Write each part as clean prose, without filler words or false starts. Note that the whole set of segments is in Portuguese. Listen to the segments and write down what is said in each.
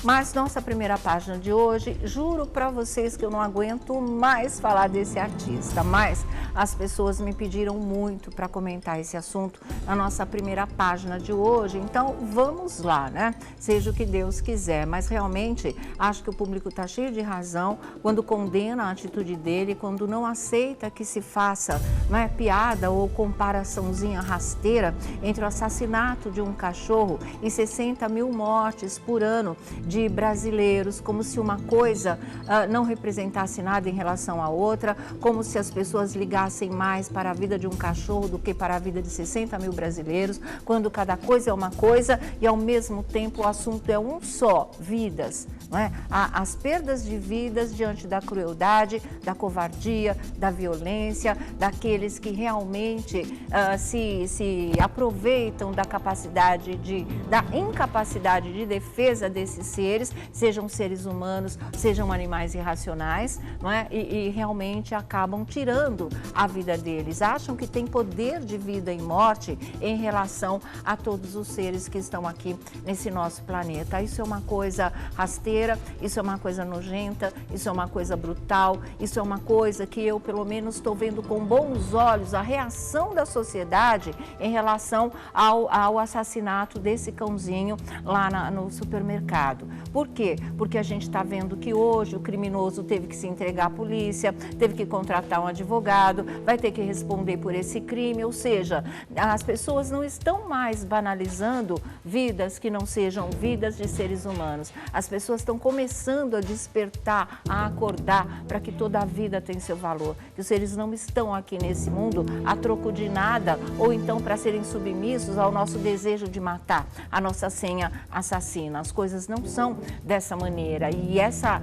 Mas nossa primeira página de hoje, juro para vocês que eu não aguento mais falar desse artista, mas as pessoas me pediram muito para comentar esse assunto na nossa primeira página de hoje, então vamos lá, né? Seja o que Deus quiser, mas realmente acho que o público está cheio de razão quando condena a atitude dele, quando não aceita que se faça, não é, piada ou comparaçãozinha rasteira entre o assassinato de um cachorro e 60 mil mortes por ano de brasileiros, como se uma coisa não representasse nada em relação à outra, como se as pessoas ligassem mais para a vida de um cachorro do que para a vida de 60 mil brasileiros, quando cada coisa é uma coisa e ao mesmo tempo o assunto é um só, vidas, não é? As perdas de vidas diante da crueldade, da covardia, da violência, daqueles que realmente se aproveitam da da incapacidade de defesa desses seres, sejam seres humanos, sejam animais irracionais, não é? E realmente acabam tirando a vida deles. Acham que tem poder de vida e morte em relação a todos os seres que estão aqui nesse nosso planeta. Isso é uma coisa rasteira, isso é uma coisa nojenta, isso é uma coisa brutal, isso é uma coisa que eu, pelo menos, estou vendo com bons olhos a reação da sociedade em relação ao assassinato desse cãozinho lá no supermercado. Por quê? Porque a gente está vendo que hoje o criminoso teve que se entregar à polícia, teve que contratar um advogado, vai ter que responder por esse crime, ou seja, as pessoas não estão mais banalizando vidas que não sejam vidas de seres humanos. As pessoas estão começando a despertar, a acordar para que toda a vida tem seu valor, que os seres não estão aqui nesse mundo a troco de nada, ou então para serem submissos ao nosso desejo de matar, a nossa senha assassina. As coisas não são dessa maneira, e essa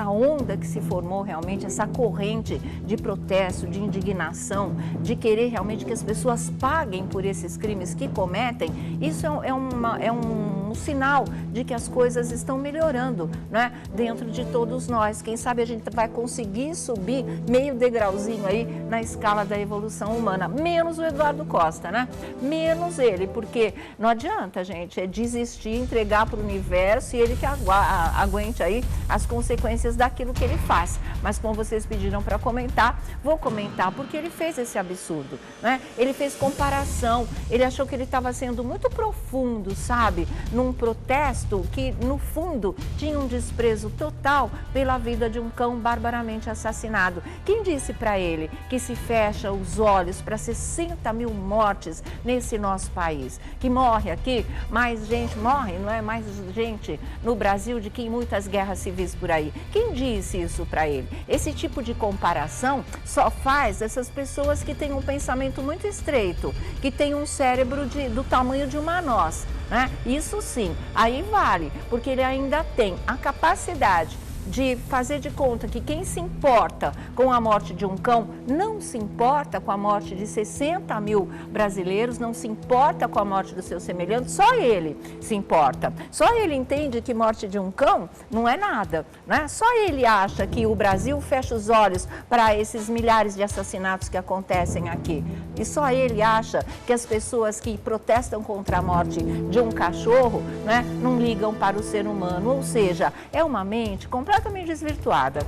onda que se formou realmente, essa corrente de protesto, de indignação, de querer realmente que as pessoas paguem por esses crimes que cometem, isso é um sinal de que as coisas estão melhorando, né? Dentro de todos nós. Quem sabe a gente vai conseguir subir meio degrauzinho aí na escala da evolução humana, menos o Eduardo Costa, né? Menos ele, porque não adianta, gente, é desistir, entregar para o universo e ele que aguente aí as consequências daquilo que ele faz. Mas como vocês pediram para comentar, vou comentar porque ele fez esse absurdo, né? Ele fez comparação, ele achou que ele estava sendo muito profundo, sabe? Num protesto que, no fundo, tinha um desprezo total pela vida de um cão barbaramente assassinado. Quem disse para ele que se fecha os olhos para 60 mil mortes nesse nosso país? Que morre aqui, mais gente morre, não é? Mais gente no Brasil do que em muitas guerras civis por aí. Quem disse isso para ele? Esse tipo de comparação só faz essas pessoas que têm um pensamento muito estreito, que têm um cérebro do tamanho de uma noz, né? Isso sim, aí vale, porque ele ainda tem a capacidade de fazer de conta que quem se importa com a morte de um cão não se importa com a morte de 60 mil brasileiros, não se importa com a morte do seu semelhante, só ele se importa. Só ele entende que morte de um cão não é nada, né? Só ele acha que o Brasil fecha os olhos para esses milhares de assassinatos que acontecem aqui. E só ele acha que as pessoas que protestam contra a morte de um cachorro, né, não ligam para o ser humano, ou seja, é uma mente completamente desvirtuada.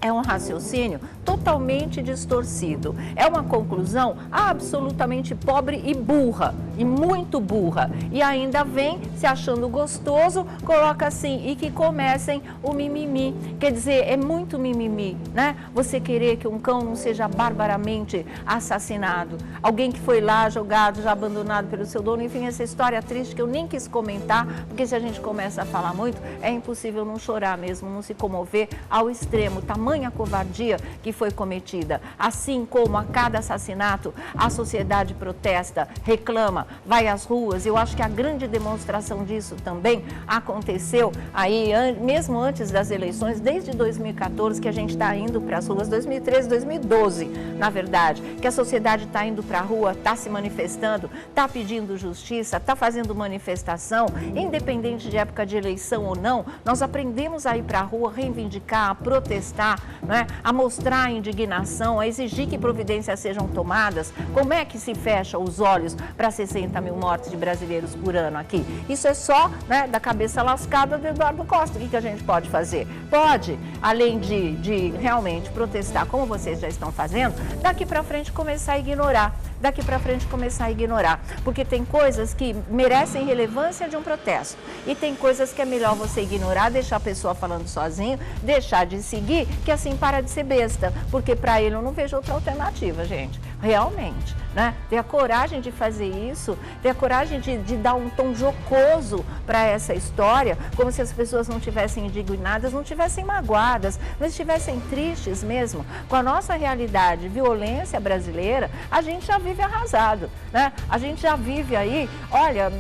É um raciocínio totalmente distorcido. É uma conclusão absolutamente pobre e burra, e muito burra. E ainda vem se achando gostoso, coloca assim, e que comecem o mimimi. Quer dizer, é muito mimimi, né? Você querer que um cão não seja barbaramente assassinado. Alguém que foi lá jogado, já abandonado pelo seu dono. Enfim, essa história triste que eu nem quis comentar, porque se a gente começa a falar muito, é impossível não chorar mesmo, não se comover ao extremo. Tamanha covardia que foi cometida. Assim como a cada assassinato, a sociedade protesta, reclama, vai às ruas. Eu acho que a grande demonstração disso também aconteceu aí, mesmo antes das eleições, desde 2014, que a gente está indo para as ruas, 2013, 2012, na verdade, que a sociedade está indo para a rua, está se manifestando, está pedindo justiça, está fazendo manifestação, independente de época de eleição ou não, nós aprendemos a ir para a rua, reivindicar, a protestar, né? A mostrar a indignação, a exigir que providências sejam tomadas. Como é que se fecha os olhos para 60 60 mil mortes de brasileiros por ano aqui. Isso é só, né, da cabeça lascada do Eduardo Costa. O que a gente pode fazer? Pode, além de realmente protestar, como vocês já estão fazendo, daqui para frente começar a ignorar. Daqui para frente começar a ignorar, porque tem coisas que merecem relevância de um protesto e tem coisas que é melhor você ignorar, deixar a pessoa falando sozinho, deixar de seguir, que assim para de ser besta, porque para ele eu não vejo outra alternativa, gente, realmente, né? Ter a coragem de fazer isso, ter a coragem de dar um tom jocoso para essa história, como se as pessoas não estivessem indignadas, não estivessem magoadas, não estivessem tristes mesmo. Com a nossa realidade, violência brasileira, a gente já vive arrasado, né? A gente já vive aí, olha,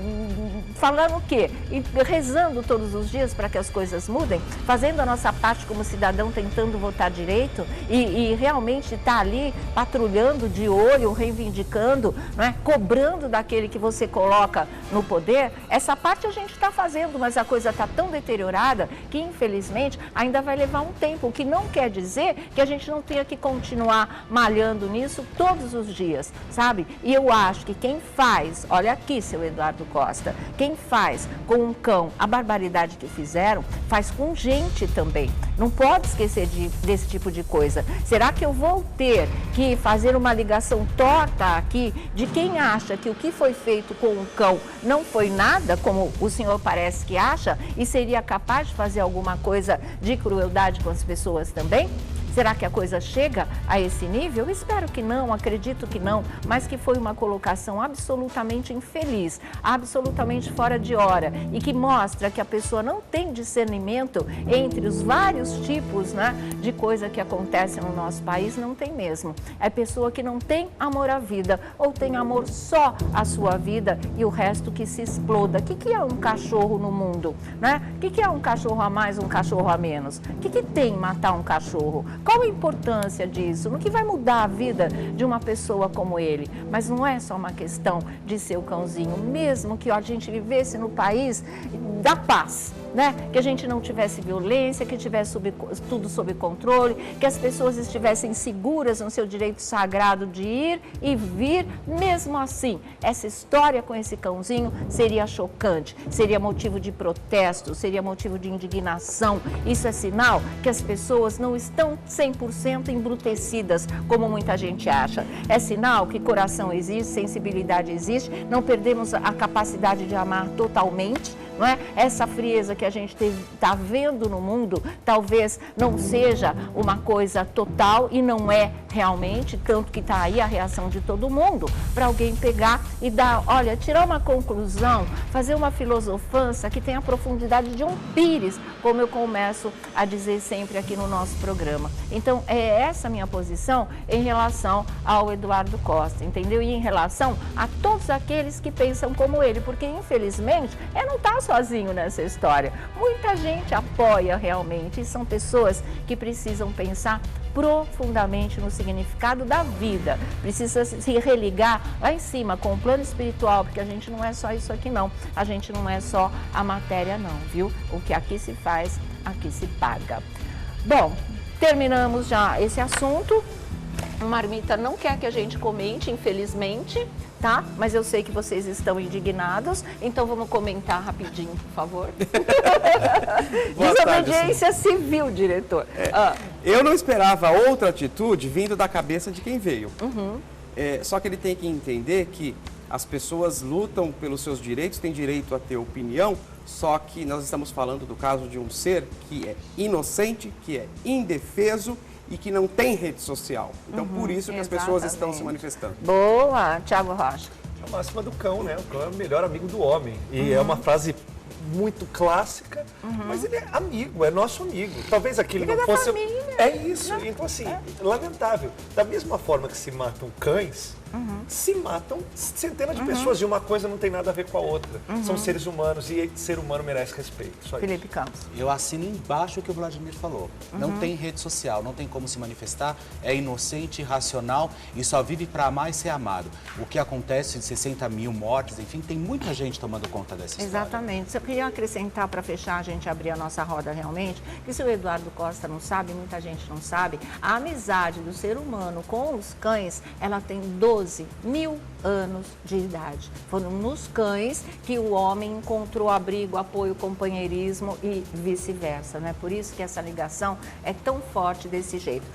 falando o quê? E rezando todos os dias para que as coisas mudem, fazendo a nossa parte como cidadão, tentando votar direito e realmente estar ali patrulhando de olho, reivindicando, né? Cobrando daquele que você coloca no poder. Essa parte a gente está fazendo, mas a coisa está tão deteriorada que, infelizmente, ainda vai levar um tempo, o que não quer dizer que a gente não tenha que continuar malhando nisso todos os dias, sabe? E eu acho que quem faz, olha aqui, seu Eduardo Costa, quem faz com um cão a barbaridade que fizeram, faz com gente também. Não pode esquecer desse tipo de coisa. Será que eu vou ter que fazer uma ligação torta aqui de quem acha que o que foi feito com um cão não foi nada, como o senhor parece que acha, e seria capaz de fazer alguma coisa de crueldade com as pessoas também? Será que a coisa chega a esse nível? Eu espero que não, acredito que não, mas que foi uma colocação absolutamente infeliz, absolutamente fora de hora e que mostra que a pessoa não tem discernimento entre os vários tipos, né, de coisa que acontece no nosso país, não tem mesmo. É pessoa que não tem amor à vida ou tem amor só à sua vida e o resto que se exploda. O que é um cachorro no mundo, né? O que é um cachorro a mais, um cachorro a menos? O que tem matar um cachorro? Qual a importância disso? No que vai mudar a vida de uma pessoa como ele? Mas não é só uma questão de ser o cãozinho, mesmo que a gente vivesse no país da paz, né? Que a gente não tivesse violência, que tivesse tudo sob controle, que as pessoas estivessem seguras no seu direito sagrado de ir e vir. Mesmo assim, essa história com esse cãozinho seria chocante, seria motivo de protesto, seria motivo de indignação. Isso é sinal que as pessoas não estão 100% embrutecidas, como muita gente acha. É sinal que coração existe, sensibilidade existe, não perdemos a capacidade de amar totalmente, não é? Essa frieza que a gente está vendo no mundo talvez não seja uma coisa total e não é realmente, tanto que está aí a reação de todo mundo, para alguém pegar e dar, olha, tirar uma conclusão, fazer uma filosofança que tenha a profundidade de um pires, como eu começo a dizer sempre aqui no nosso programa. Então, é essa minha posição em relação ao Eduardo Costa, entendeu? E em relação a todos aqueles que pensam como ele, porque infelizmente ele não está sozinho nessa história. Muita gente apoia realmente e são pessoas que precisam pensar profundamente no significado da vida, precisa se religar lá em cima com o plano espiritual, porque a gente não é só isso aqui não, a gente não é só a matéria não, viu? O que aqui se faz, aqui se paga. Bom, terminamos já esse assunto. O Marmita não quer que a gente comente, infelizmente, tá? Mas eu sei que vocês estão indignados, então vamos comentar rapidinho, por favor. Desobediência civil, diretor. Eu não esperava outra atitude vindo da cabeça de quem veio. Só que ele tem que entender que as pessoas lutam pelos seus direitos, têm direito a ter opinião, só que nós estamos falando do caso de um ser que é inocente, que é indefeso e que não tem rede social. Então, por isso que as pessoas estão se manifestando. Boa, Thiago Rocha. É a máxima do cão, né? O cão é o melhor amigo do homem. E é uma frase muito clássica, mas ele é amigo, é nosso amigo. Talvez aquele não fosse... família. É isso. Então, assim, lamentável. Da mesma forma que se matam cães, se matam centenas de pessoas e uma coisa não tem nada a ver com a outra. São seres humanos e ser humano merece respeito. Só Felipe isso. Campos. Eu assino embaixo o que o Vladimir falou. Não tem rede social, não tem como se manifestar, é inocente, irracional e só vive para amar e ser amado. O que acontece de 60 mil mortes, enfim, tem muita gente tomando conta dessa história. Exatamente. Eu queria acrescentar, para fechar, a gente abrir a nossa roda realmente, que se o Eduardo Costa não sabe, muita gente não sabe, a amizade do ser humano com os cães, ela tem 12 12 mil anos de idade. Foram nos cães que o homem encontrou abrigo, apoio, companheirismo e vice-versa, né? Por isso que essa ligação é tão forte desse jeito.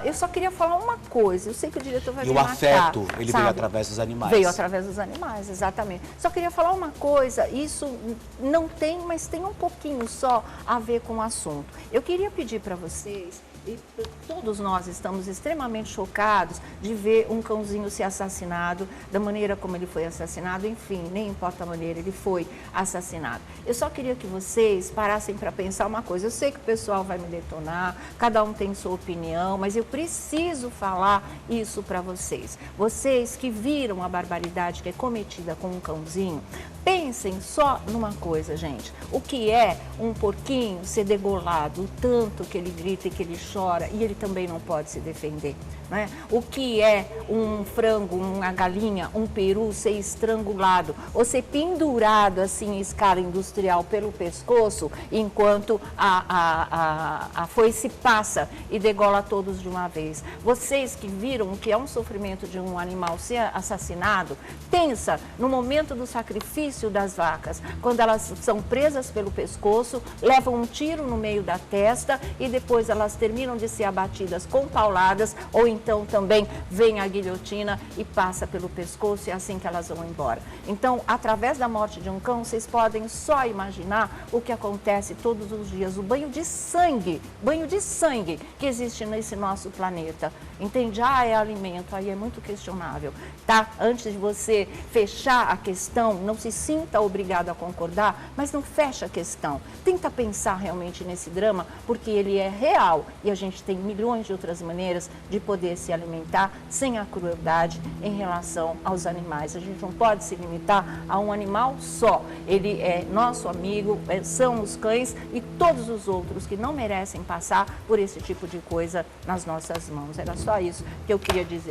Eu só queria falar uma coisa, eu sei que o diretor vai me matar. E o afeto, ele sabe? veio através dos animais. Veio através dos animais, exatamente. Só queria falar uma coisa, isso não tem, mas tem um pouquinho só a ver com o assunto. Eu queria pedir para vocês, e todos nós estamos extremamente chocados de ver um cãozinho ser assassinado, da maneira como ele foi assassinado, enfim, nem importa a maneira, ele foi assassinado. Eu só queria que vocês parassem para pensar uma coisa. Eu sei que o pessoal vai me detonar, cada um tem sua opinião, mas eu preciso falar isso para vocês. Vocês que viram a barbaridade que é cometida com um cãozinho, pensem só numa coisa, gente. O que é um porquinho ser degolado, o tanto que ele grita e que ele chora, e ele também não pode se defender, né? O que é um frango, uma galinha, um peru ser estrangulado ou ser pendurado assim em escala industrial pelo pescoço, enquanto a foice passa e degola todos de uma vez. Vocês que viram o que é um sofrimento de um animal ser assassinado, pensa no momento do sacrifício das vacas, quando elas são presas pelo pescoço, levam um tiro no meio da testa e depois elas terminam de ser abatidas com pauladas, ou então também vem a guilhotina e passa pelo pescoço, e é assim que elas vão embora. Então, através da morte de um cão, vocês podem só imaginar o que acontece todos os dias, o banho de sangue que existe nesse nosso planeta. Entende? É alimento, aí é muito questionável, tá? Antes de você fechar a questão, não se sinta obrigado a concordar, mas não fecha a questão. Tenta pensar realmente nesse drama, porque ele é real e a gente tem milhões de outras maneiras de poder se alimentar sem a crueldade em relação aos animais. A gente não pode se limitar a um animal só. Ele é nosso amigo, são os cães e todos os outros que não merecem passar por esse tipo de coisa nas nossas mãos. Era só isso que eu queria dizer.